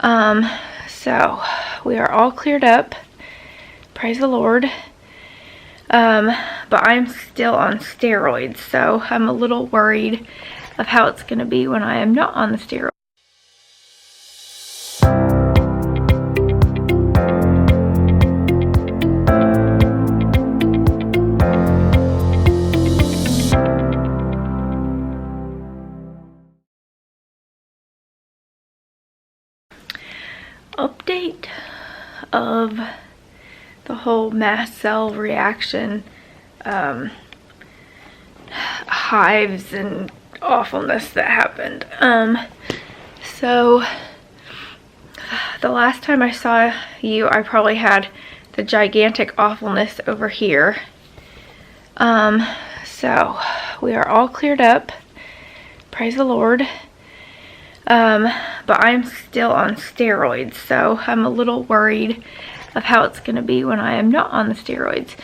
So we are all cleared up. Praise the Lord. But I'm still on steroids, so I'm a little worried of how it's going to be when I am not on the steroids. Update of the whole mast cell reaction, hives and awfulness that happened. So the last time I saw you, I probably had the gigantic awfulness over here. So we are all cleared up. Praise the Lord. But I'm still on steroids, so I'm a little worried of how it's going to be when I am not on the steroids.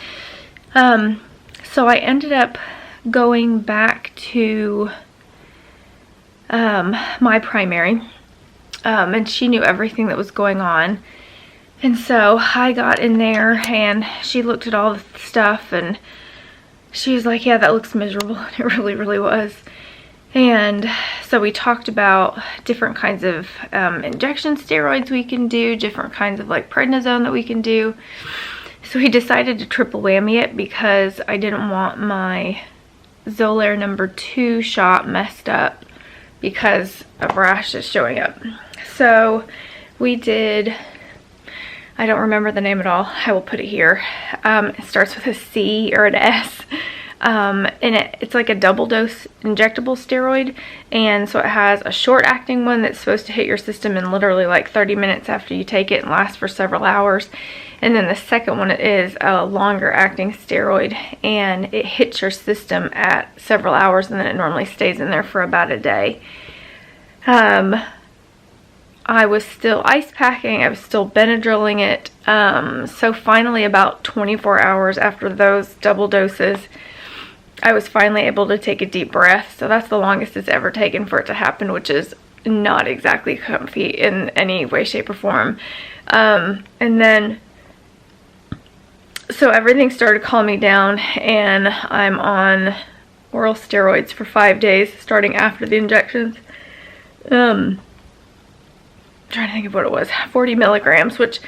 So I ended up going back to my primary, and she knew everything that was going on. And so I got in there and she looked at all the stuff and she was like, yeah, that looks miserable. And it really, really was. And so we talked about different kinds of injection steroids we can do, different kinds of like prednisone that we can do. So we decided to triple whammy it because I didn't want my Xolair #2 shot messed up because of rashes showing up. So we did, I don't remember the name at all. I will put it here. It starts with a C or an S. And it's like a double dose injectable steroid, and so it has a short acting one that's supposed to hit your system in literally like 30 minutes after you take it and last for several hours, and then the second one is a longer acting steroid and it hits your system at several hours and then it normally stays in there for about a day. I was still ice packing, I was still Benadryling it, so finally about 24 hours after those double doses I was finally able to take a deep breath. So that's the longest it's ever taken for it to happen, which is not exactly comfy in any way, shape, or form. And then, so everything started calming down and I'm on oral steroids for 5 days starting after the injections. I'm trying to think of what it was, 40 milligrams, which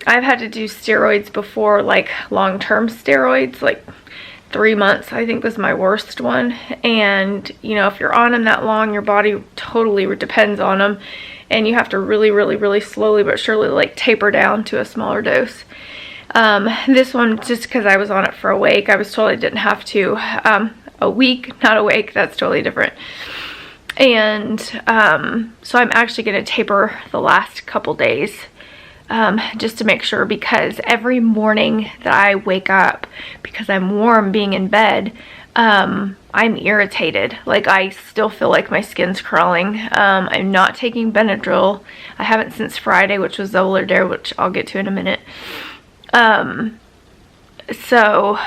I've had to do steroids before, like long-term steroids, like 3 months I think was my worst one. And you know, if you're on them that long, your body totally depends on them, and you have to really, really, really slowly but surely like taper down to a smaller dose. This one, just because I was on it for a week, I was told I didn't have to. A week, not a week, that's totally different. And so I'm actually going to taper the last couple days, just to make sure, because every morning that I wake up, because I'm warm being in bed, I'm irritated. Like, I still feel like my skin's crawling. I'm not taking Benadryl. I haven't since Friday, which was Xolair, which I'll get to in a minute. So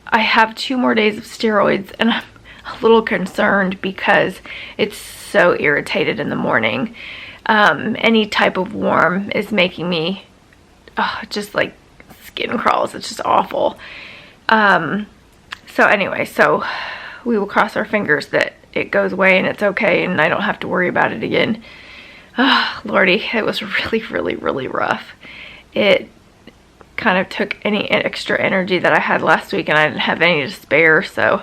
I have 2 more days of steroids and I'm a little concerned because it's so irritated in the morning. Any type of warm is making me just like skin crawls. It's just awful. So anyway, so we will cross our fingers that it goes away and it's okay and I don't have to worry about it again. Oh, Lordy, it was really, really, really rough. It kind of took any extra energy that I had last week and I didn't have any to spare, so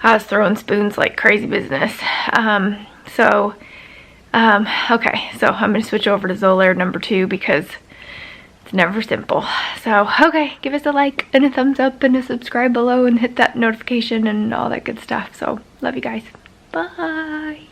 I was throwing spoons like crazy business. Okay, so I'm going to switch over to Xolair #2 because it's never simple. So, okay, give us a like and a thumbs up and a subscribe below and hit that notification and all that good stuff. So, love you guys. Bye.